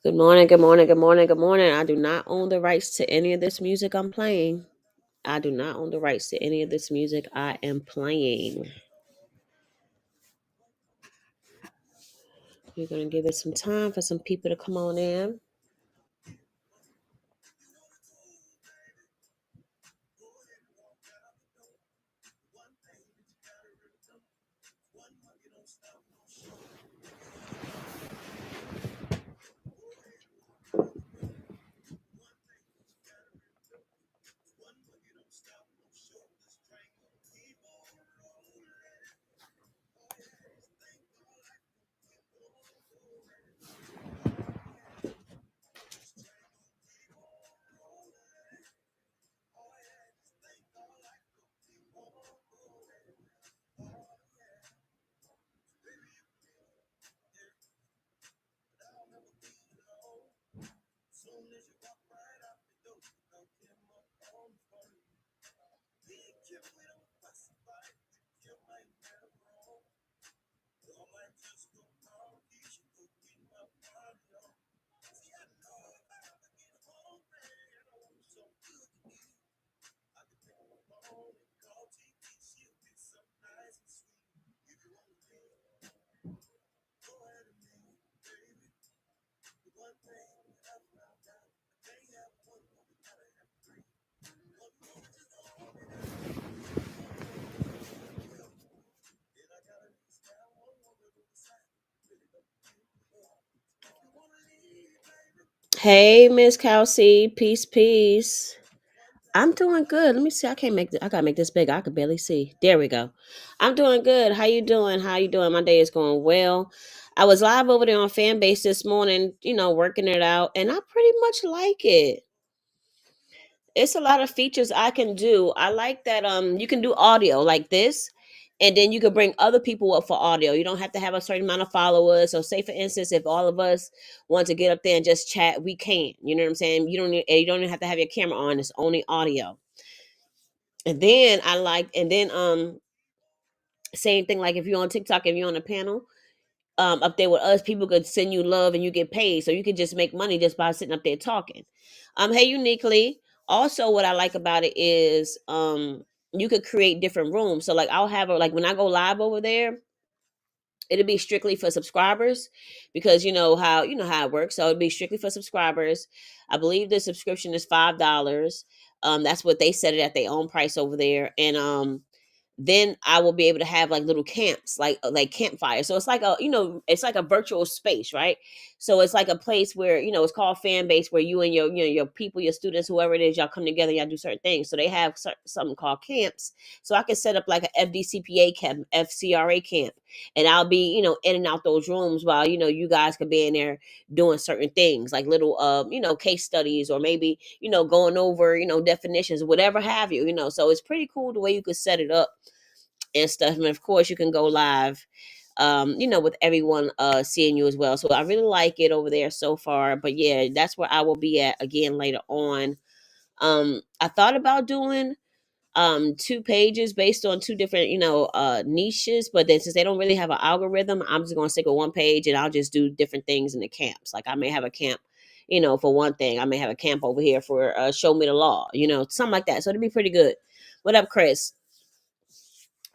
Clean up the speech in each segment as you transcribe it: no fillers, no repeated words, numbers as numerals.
Good morning, good morning, good morning, good morning. I do not own the rights to any of this music I'm playing. I do not own the rights to any of this music I am playing. We're going to give it some time for some people to come on in. Hey, Miss Kelsey. Peace, peace. I'm doing good. Let me see. I can't make I gotta make this big. I could barely see. There we go. I'm doing good. How you doing? How you doing? My day is going well. I was live over there on Fanbase this morning, working it out, and I pretty much like it. It's a lot of features I can do. I like that you can do audio like this, and then you can bring other people up for audio. You don't have to have a certain amount of followers. So say for instance, if all of us want to get up there and just chat, we can. You know what I'm saying? You don't even have to have your camera on. It's only audio. And then same thing like if you're on TikTok, if you're on a panel, up there with us, people could send you love and you get paid. So you could just make money just by sitting up there talking. Hey, uniquely. Also, what I like about it is you could create different rooms. So like I'll have like when I go live over there, it'll be strictly for subscribers because you know how it works. So it'll be strictly for subscribers. I believe the subscription is $5. That's what they set it at their own price over there. And then I will be able to have like little camps, like campfire. So it's like it's like a virtual space, right? So it's like a place where it's called fan base, where you and your people, your students, whoever it is, y'all come together, y'all do certain things. So they have something called camps. So I can set up like a FDCPA camp, FCRA camp, and I'll be in and out those rooms while you guys could be in there doing certain things like little case studies, or maybe going over definitions, whatever have you. So it's pretty cool the way you could set it up and stuff. And of course, you can go live, with everyone seeing you as well. So I really like it over there so far. But yeah, that's where I will be at again later on. I thought about doing two pages based on two different niches, but then since they don't really have an algorithm, I'm just gonna stick with one page and I'll just do different things in the camps. Like I may have a camp for one thing. I may have a camp over here for show me the law, something like that. So it'd be pretty good. What up, Chris?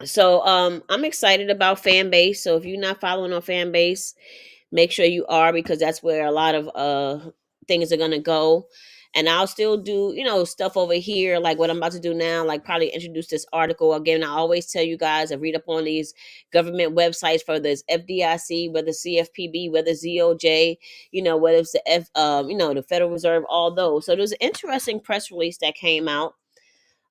So I'm excited about fan base. So if you're not following on fan base, make sure you are, because that's where a lot of things are gonna go. And I'll still do stuff over here like what I'm about to do now, like probably introduce this article again. I always tell you guys to read up on these government websites, for this FDIC, whether CFPB, whether ZOJ, whether it's the the Federal Reserve, all those. So there's an interesting press release that came out.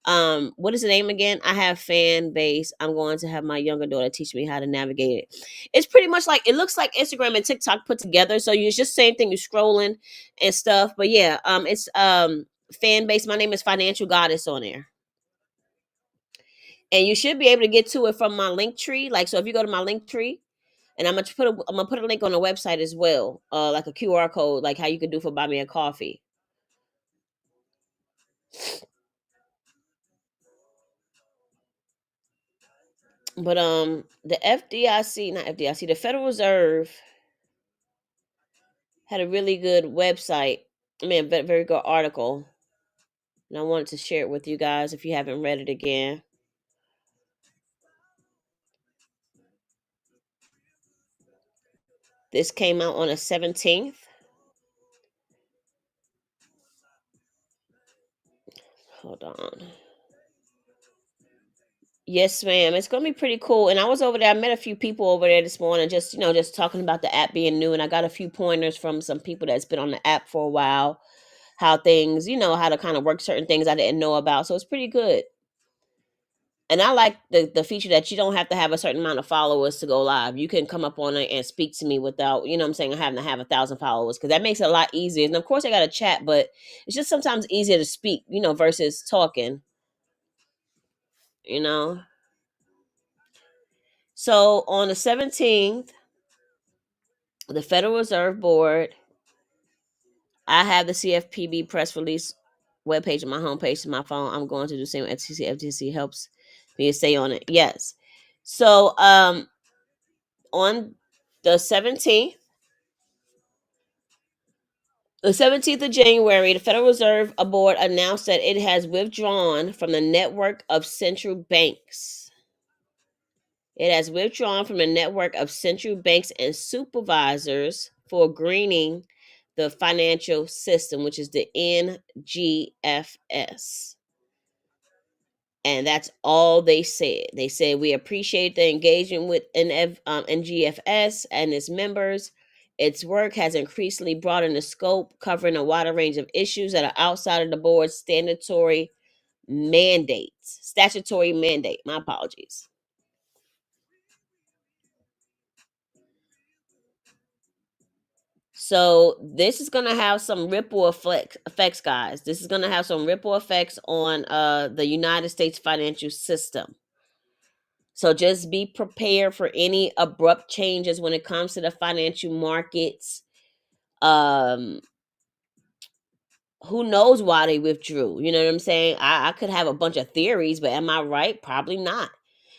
What is the name again? I have fan base. I'm going to have my younger daughter teach me how to navigate it. It's pretty much like, it looks like Instagram and TikTok put together. So you just same thing, you're scrolling and stuff. But yeah, it's fan base. My name is Financial Goddess on there. And you should be able to get to it from my link tree. Like, so if you go to my link tree, and I'm gonna put a link on the website as well, like a QR code, like how you could do for buy me a coffee. But the FDIC, not FDIC, the Federal Reserve, had a really good website. I mean, a very good article, and I wanted to share it with you guys if you haven't read it again. This came out on the 17th. Hold on. Yes, ma'am. It's gonna be pretty cool. And I was over there. I met a few people over there this morning, just just talking about the app being new. And I got a few pointers from some people that's been on the app for a while, how things, how to kind of work certain things I didn't know about. So it's pretty good. And I like the feature that you don't have to have a certain amount of followers to go live. You can come up on it and speak to me without, what I'm saying, having to have 1,000 followers, because that makes it a lot easier. And of course, I got to chat, but it's just sometimes easier to speak, versus talking. You know. So on the 17th, the Federal Reserve Board, I have the CFPB press release webpage on my homepage to my phone. I'm going to do the same. FTC helps me to stay on it. Yes. So on the 17th, the 17th of January, the Federal Reserve Board announced that it has withdrawn from the network of central banks. It has withdrawn from the network of central banks and supervisors for greening the financial system, which is the NGFS. And that's all they said. They said, we appreciate the engagement with NGFS and its members. Its work has increasingly broadened the scope, covering a wider range of issues that are outside of the board's statutory mandate. My apologies. So this is gonna have some ripple effects, guys. This is gonna have some ripple effects on the United States financial system. So just be prepared for any abrupt changes when it comes to the financial markets. Um, who knows why they withdrew? You know what I'm saying? I could have a bunch of theories, but am I right? Probably not.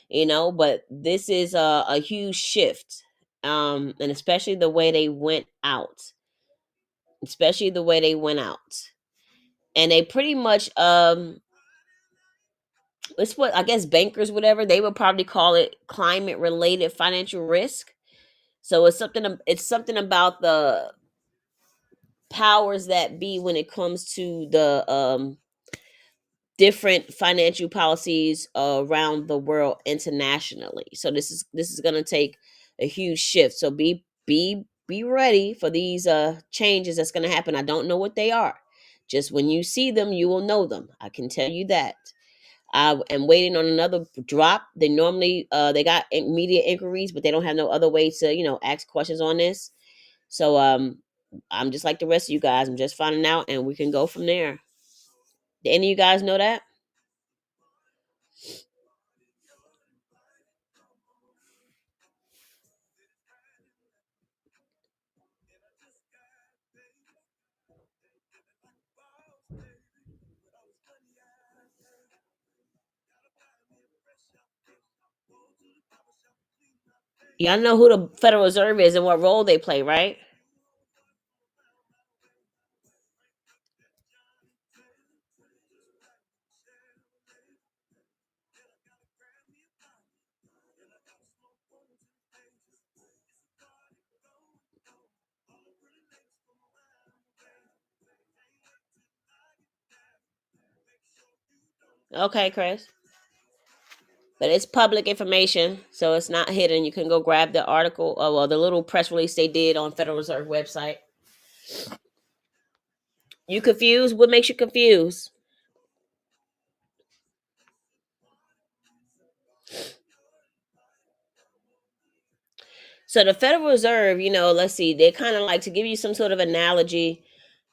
But this is a huge shift. And especially the way they went out. Especially the way they went out. And they pretty much it's what I guess bankers, whatever, they would probably call it climate related financial risk. So it's something about the powers that be when it comes to the different financial policies around the world internationally. So this is going to take a huge shift. So be ready for these changes that's going to happen. I don't know what they are. Just when you see them, you will know them. I can tell you that. I am waiting on another drop. They normally they got media inquiries, but they don't have no other way to ask questions on this. So I'm just like the rest of you guys. I'm just finding out, and we can go from there. Did any of you guys know that? Y'all know who the Federal Reserve is and what role they play, right? Okay, Chris. But it's public information, so it's not hidden. You can go grab the article, well, the little press release they did on Federal Reserve website. You confused? What makes you confused? So the Federal Reserve, let's see, they kind of like to give you some sort of analogy.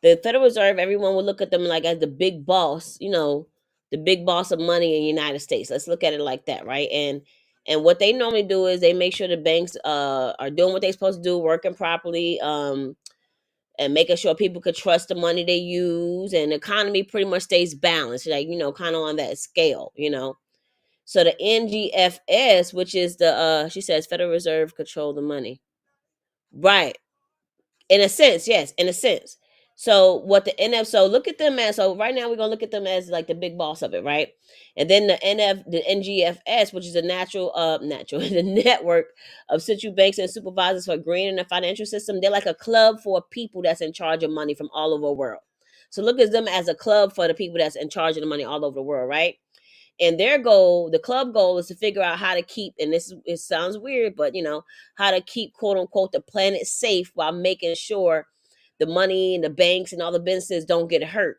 The Federal Reserve, everyone would look at them like as the big boss, the big boss of money in the United States. Let's look at it like that, right? And what they normally do is they make sure the banks are doing what they're supposed to do, working properly, and making sure people could trust the money they use, and the economy pretty much stays balanced, like kind of on that scale. So the NGFS, which is the she says Federal Reserve control the money. Right. In a sense, yes, in a sense. So what the NF, so look at them as, so right now we're gonna look at them as like the big boss of it, right? And then the NGFS, which is a natural the network of central banks and supervisors for green in the financial system. They're like a club for people that's in charge of money from all over the world. So look at them as a club for the people that's in charge of the money all over the world, right? And their goal, the club goal, is to figure out how to keep, and this, it sounds weird, but how to keep, quote unquote, the planet safe while making sure the money and the banks and all the businesses don't get hurt,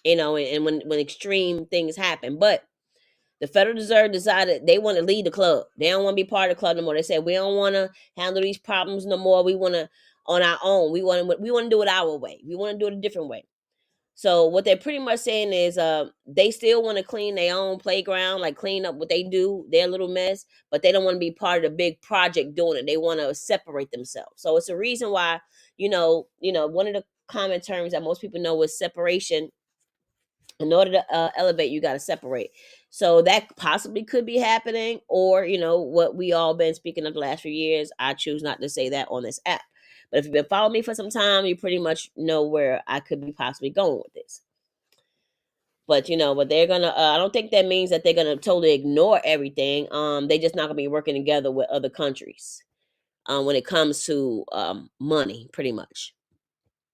and when extreme things happen. But the Federal Reserve decided they want to lead the club. They don't want to be part of the club no more. They said, we don't want to handle these problems no more. We want to on our own. We want to do it our way. We want to do it a different way. So what they're pretty much saying is, they still want to clean their own playground, like clean up what they do, their little mess, but they don't want to be part of the big project doing it. They want to separate themselves. So it's a reason why, one of the common terms that most people know is separation. In order to elevate, you got to separate. So that possibly could be happening, or what we all been speaking of the last few years. I choose not to say that on this app. But if you've been following me for some time, you pretty much know where I could be possibly going with this. But they're gonna. I don't think that means that they're gonna totally ignore everything. They just not gonna be working together with other countries. When it comes to money, pretty much.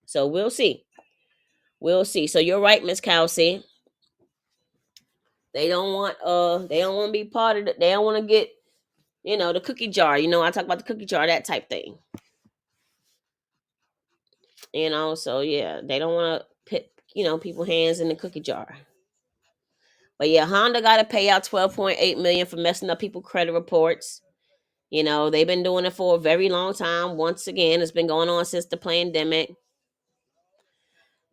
So we'll see. We'll see. So you're right, Miss Kelsey. They don't want to be part of it. They don't want to get the cookie jar. I talk about the cookie jar, that type thing. So yeah, they don't want to put people hands in the cookie jar. But yeah, Honda got to pay out 12.8 million for messing up people credit reports. They've been doing it for a very long time. Once again, it's been going on since the pandemic.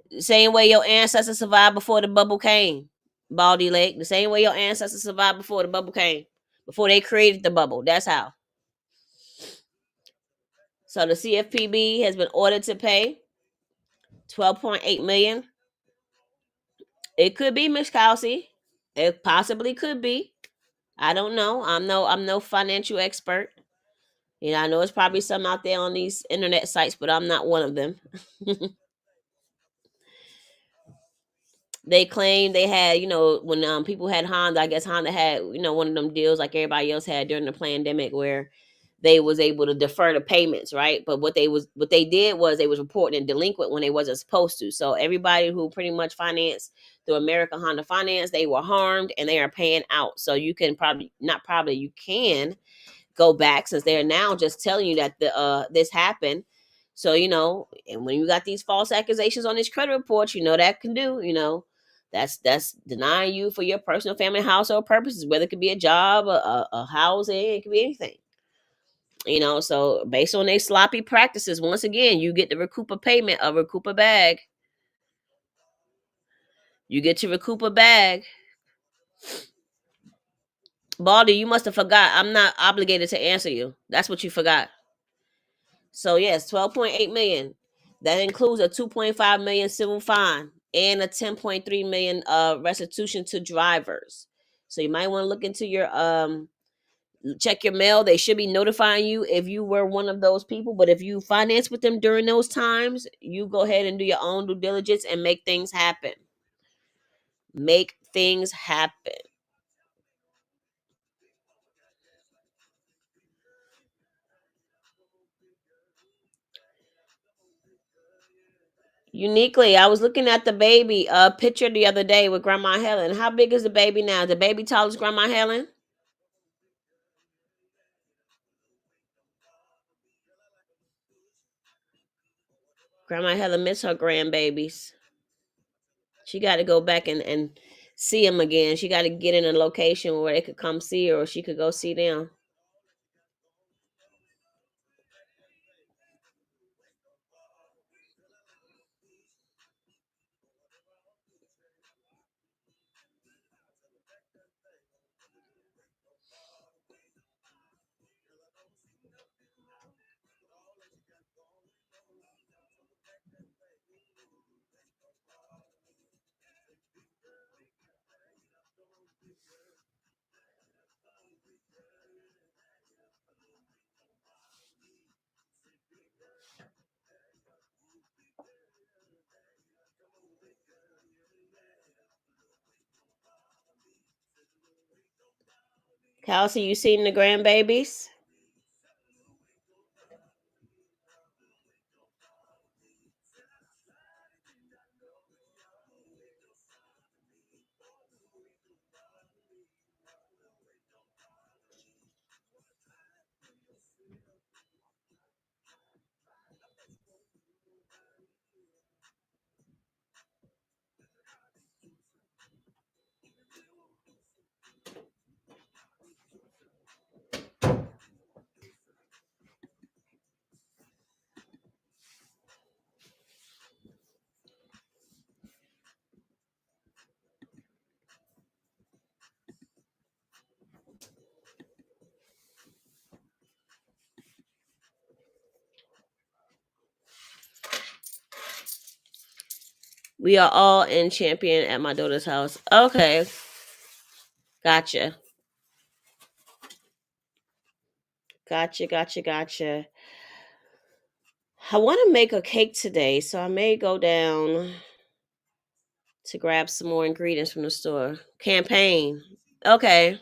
The same way your ancestors survived before the bubble came, Baldy Lake. The same way your ancestors survived before the bubble came, before they created the bubble. That's how. So the CFPB has been ordered to pay 12.8 million. It could be Miss Kelsey. It possibly could be. I don't know. I'm no financial expert. I know it's probably some out there on these internet sites, but I'm not one of them. They claim they had, when people had Honda, I guess Honda had, one of them deals like everybody else had during the pandemic where they was able to defer the payments, right? But what they did was they was reporting delinquent when they wasn't supposed to. So everybody who pretty much financed through American Honda Finance, they were harmed and they are paying out. So you can probably not probably you can go back, since they're now just telling you that the this happened. So and when you got these false accusations on these credit reports, that can do, that's denying you for your personal family household purposes, whether it could be a job, a housing, it could be anything. So based on their sloppy practices, once again, you get to recoup a payment, a recoup a bag. You get to recoup a bag. Baldy, you must have forgot. I'm not obligated to answer you. That's what you forgot. So yes, 12.8 million. That includes a 2.5 million civil fine and a 10.3 million restitution to drivers. So you might want to look into your check your mail. They should be notifying you if you were one of those people. But if you finance with them during those times, you go ahead and do your own due diligence and make things happen. Make things happen. Uniquely, I was looking at the baby picture the other day with Grandma Helen. How big is the baby now? The baby tall as Grandma Helen? Grandma Helen miss her grandbabies. She got to go back and see them again. She got to get in a location where they could come see her, or she could go see them. Kelsey, you seen the grandbabies? We are all in Champion at my daughter's house. Okay, gotcha, gotcha. I want to make a cake today, so I may go down to grab some more ingredients from the store. Campaign. Okay.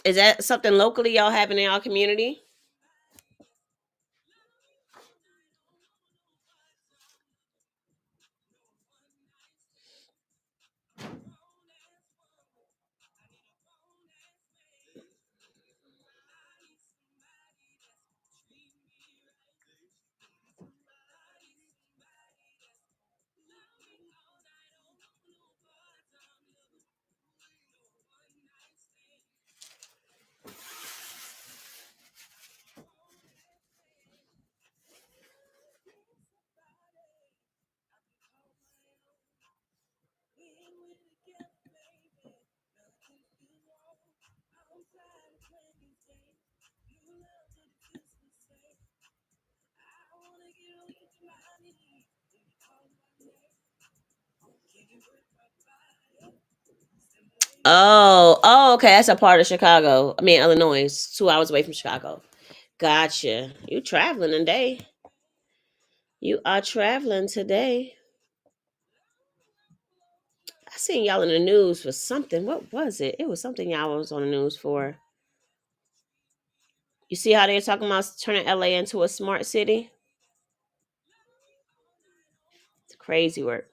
Is that something locally y'all having in y'all community? Oh, okay. That's a part of Chicago. I mean, Illinois. It's 2 hours away from Chicago. Gotcha. You traveling today? You are traveling today. I seen y'all in the news for something. What was it? It was something y'all was on the news for. You see how they're talking about turning LA into a smart city? It's crazy work.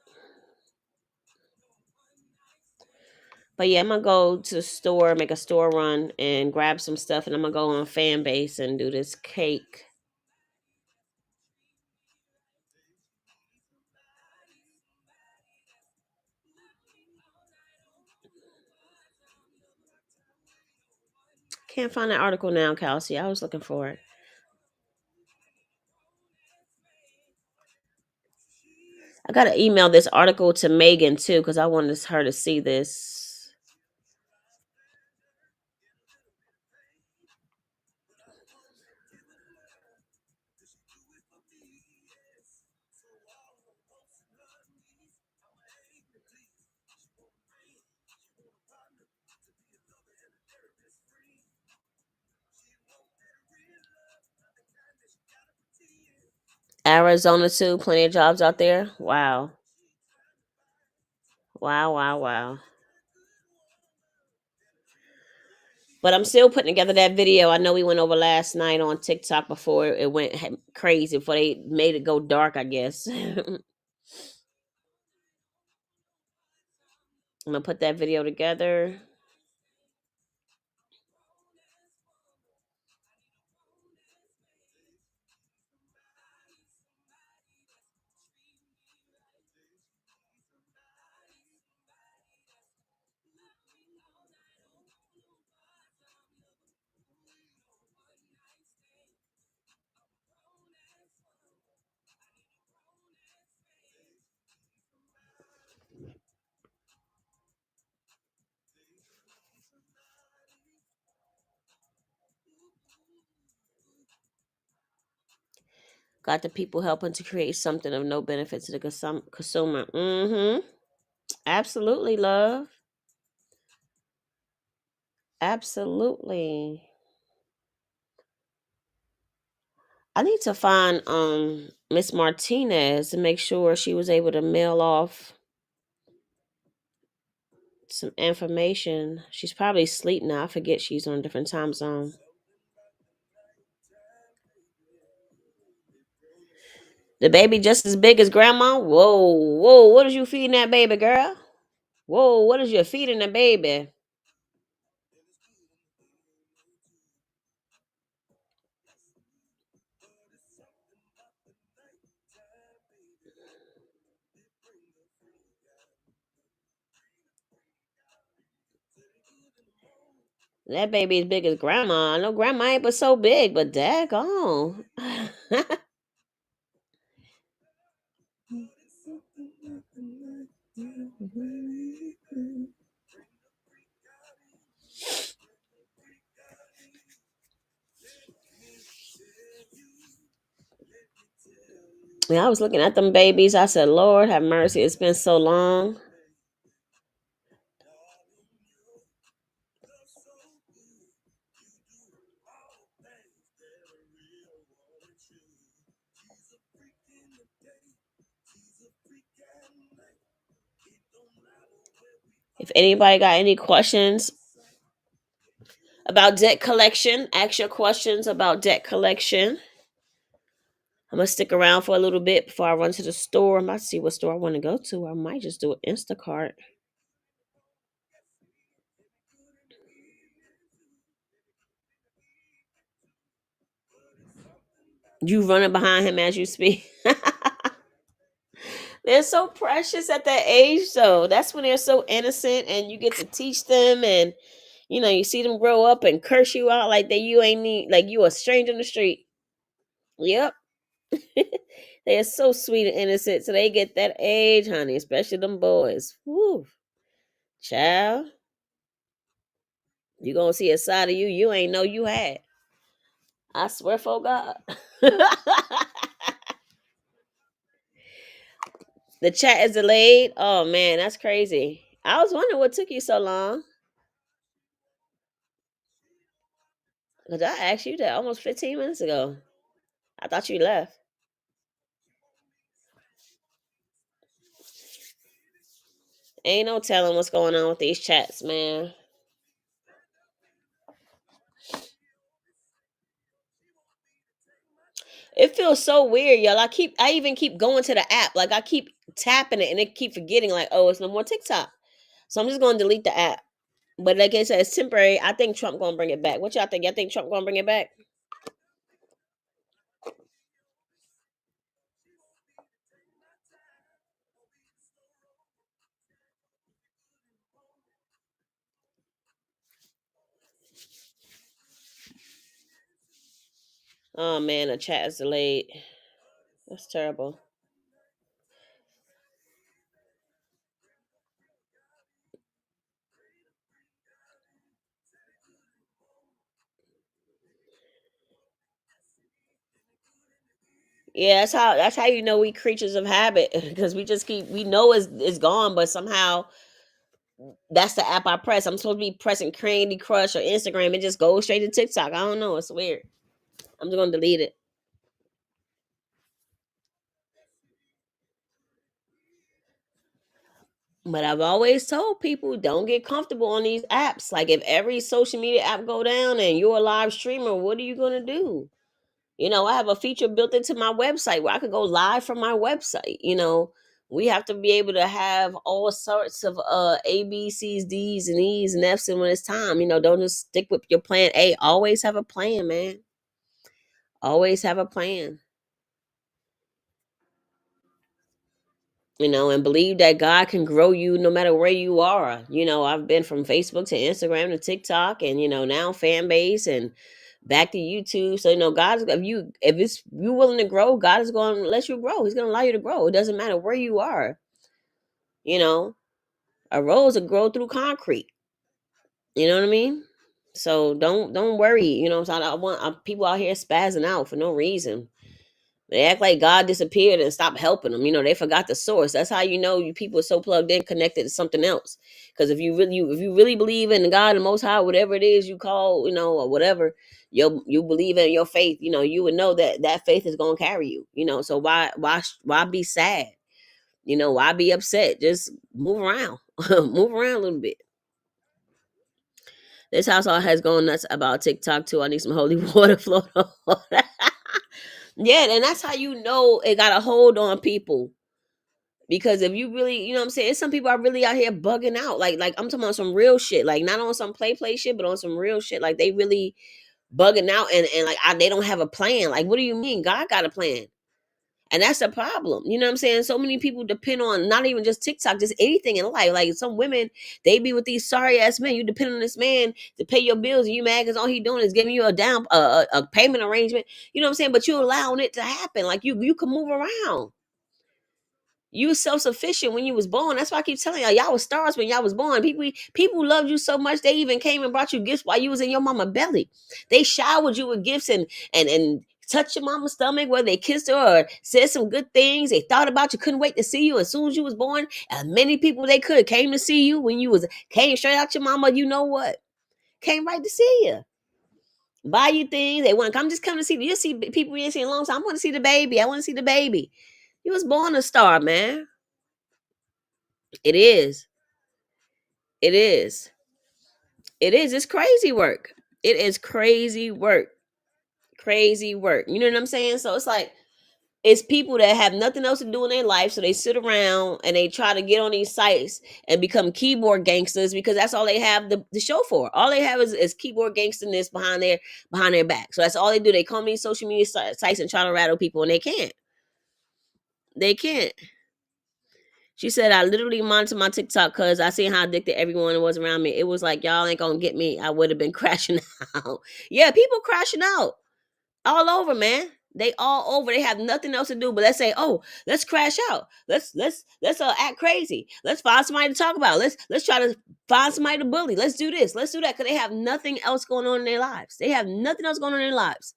But yeah, I'm gonna go to the store, make a store run, and grab some stuff, and I'm gonna go on fan base and do this cake. Can't find that article now, Kelsey. I was looking for it. I gotta email this article to Megan too, because I wanted her to see this. Arizona too, plenty of jobs out there. Wow. Wow. But I'm still putting together that video. I know we went over last night on TikTok before it went crazy, before they made it go dark, I guess. I'm gonna put that video together. Got the people helping to create something of no benefit to the consumer. Mm-hmm. Absolutely, love. Absolutely. I need to find Miss Martinez and make sure she was able to mail off some information. She's probably asleep now. I forget she's on a different time zone. The baby just as big as grandma. Whoa, whoa! What is you feeding that baby, girl? Whoa! What is you feeding the baby? That baby is big as grandma. I know grandma ain't but so big, but daggone. Yeah, I was looking at them babies. I said, Lord have mercy. It's been so long. If anybody got any questions about debt collection, ask your questions about debt collection. I'm gonna stick around for a little bit before I run to the store. I might see what store I want to go to. I might just do an Instacart. You running behind him as you speak. They're so precious at that age, though. That's when they're so innocent, and you get to teach them, and you see them grow up and curse you out like that. You ain't need like you a stranger in the street. Yep. They are so sweet and innocent, so they get that age, honey. Especially them boys. Woo, child, you gonna see a side of you ain't know you had. I swear for God. The chat is delayed. Oh man, that's crazy. I was wondering what took you so long. Cause I asked you that almost 15 minutes ago. I thought you left. Ain't no telling what's going on with these chats, man. It feels so weird, y'all. I even keep going to the app. Like I keep tapping it and it keep forgetting, like, oh, it's no more TikTok. So I'm just gonna delete the app. But like I said, it's temporary. I think Trump gonna bring it back. What y'all think? Y'all think Trump gonna bring it back? Oh man, the chat is delayed. That's terrible. Yeah, that's how you know we creatures of habit because we know it's gone, but somehow that's the app I press. I'm supposed to be pressing Candy Crush or Instagram. It just goes straight to TikTok. I don't know. It's weird. I'm just gonna delete it. But I've always told people don't get comfortable on these apps. Like if every social media app go down and you're a live streamer, what are you gonna do? I have a feature built into my website where I could go live from my website. We have to be able to have all sorts of A, B, C's, D's, and E's and F's, and when it's time, don't just stick with your plan A. Always have a plan, man. Always have a plan. And believe that God can grow you no matter where you are. I've been from Facebook to Instagram to TikTok and now fan base and back to YouTube. So God is if you willing to grow, God is going to let you grow. He's going to allow you to grow. It doesn't matter where you are. You know, a rose will grow through concrete. You know what I mean? So don't worry. So I don't want people out here spazzing out for no reason. They act like God disappeared and stopped helping them. They forgot the source. That's how you know you people are so plugged in, connected to something else. Because if you really believe in God, the Most High, whatever it is you call, or whatever you believe in your faith, you would know that faith is gonna carry you. So why be sad? Why be upset? Just move around. Move around a little bit. This household has gone nuts about TikTok too. I need some holy water float on. Yeah, and that's how you know it got a hold on people. Because if you really, you know what I'm saying, some people are really out here bugging out. Like I'm talking about some real shit. Like not on some play shit, but on some real shit. Like they really bugging out and like they don't have a plan. Like, what do you mean? God got a plan. And that's the problem. You know what I'm saying? So many people depend on not even just TikTok, just anything in life. Like some women, they be with these sorry ass men. You depend on this man to pay your bills, and you mad because all he doing is giving you a payment arrangement. You know what I'm saying? But you allowing it to happen. Like you can move around. You was self-sufficient when you was born. That's why I keep telling y'all was stars when y'all was born. People loved you so much they even came and brought you gifts while you was in your mama belly. They showered you with gifts and touched your mama's stomach, whether they kissed her or said some good things. They thought about you, couldn't wait to see you as soon as you was born. And many people they could came to see you when you was came straight out your mama. You know what? Came right to see you. Buy you things. They want to come just come to see you. You see people you ain't seen in a long time. I want to see the baby. I want to see the baby. You was born a star, man. It is. It is. It is. It's crazy work. It is crazy work. Crazy work. You know what I'm saying? So it's like it's people that have nothing else to do in their life, so they sit around and they try to get on these sites and become keyboard gangsters because that's all they have the show for. All they have is keyboard gangsterness behind their back. So that's all they do. They come to these social media sites and try to rattle people, and they can't. They can't. She said, I literally monitor my TikTok because I seen how addicted everyone was around me. It was like, y'all ain't gonna get me. I would have been crashing out. Yeah, people crashing out all over, man. They all over. They have nothing else to do. But let's say, oh, let's crash out. Let's act crazy. Let's find somebody to talk about. Let's try to find somebody to bully. Let's do this. Let's do that. Because they have nothing else going on in their lives. They have nothing else going on in their lives.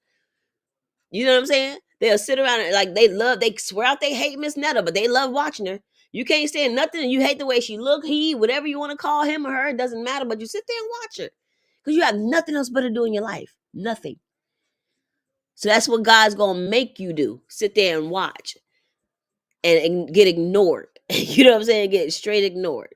You know what I'm saying? They'll sit around and like they swear out they hate Miss Netta, but they love watching her. You can't stand nothing. You hate the way she look, whatever you want to call him or her, it doesn't matter. But you sit there and watch her because you have nothing else but to do in your life. Nothing. So that's what God's gonna make you do. Sit there and watch and get ignored. You know what I'm saying? Get straight ignored.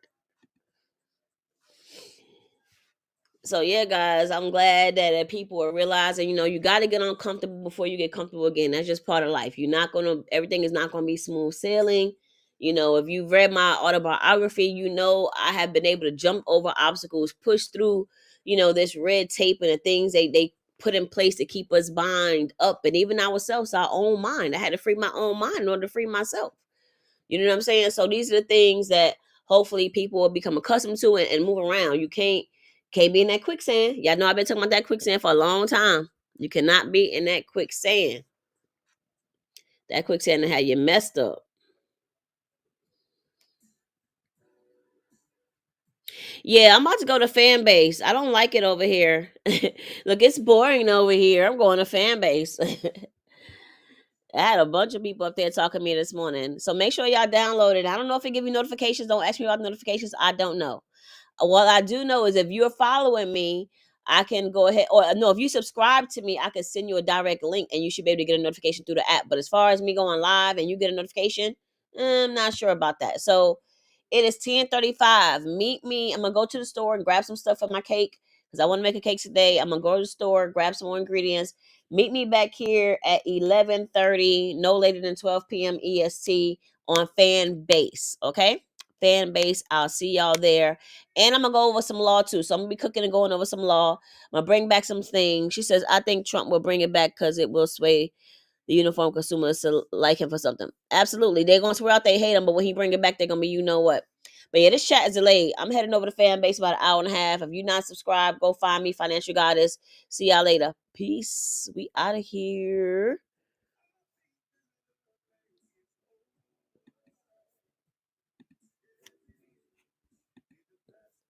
So yeah, guys, I'm glad that people are realizing, you got to get uncomfortable before you get comfortable again. That's just part of life. You're not gonna everything is not gonna be smooth sailing. If you've read my autobiography, I have been able to jump over obstacles, push through, this red tape and the things they put in place to keep us bind up, and even ourselves, our own mind. I had to free my own mind in order to free myself. You know what I'm saying? So these are the things that hopefully people will become accustomed to and move around. You can't be in that quicksand. Y'all know I've been talking about that quicksand for a long time. You cannot be in that quicksand. That quicksand that had you messed up. Yeah, I'm about to go to fan base. I don't like it over here. Look, it's boring over here. I'm going to fan base. I had a bunch of people up there talking to me this morning. So make sure y'all download it. I don't know if it give you notifications. Don't ask me about notifications. I don't know. What I do know is if you're following me, I can go ahead, or no, if you subscribe to me, I can send you a direct link and you should be able to get a notification through the app. But as far as me going live and you get a notification, I'm not sure about that. So it is 10:35. Meet me. I'm gonna go to the store and grab some stuff for my cake because I want to make a cake today. I'm gonna go to the store, grab some more ingredients. Meet me back here at 11:30, no later than 12 p.m. EST on Fan Base. Okay, Fan Base. I'll see y'all there, and I'm gonna go over some law too. So I'm gonna be cooking and going over some law. I'm gonna bring back some things. She says I think Trump will bring it back because it will sway the uniform consumers to like him for something. Absolutely. They're going to swear out they hate him, but when he bring it back, they're going to be, you know what. But yeah, this chat is delayed. I'm heading over to Fan Base about an hour and a half. If you're not subscribed, go find me, Financial Goddess. See y'all later. Peace. We out of here.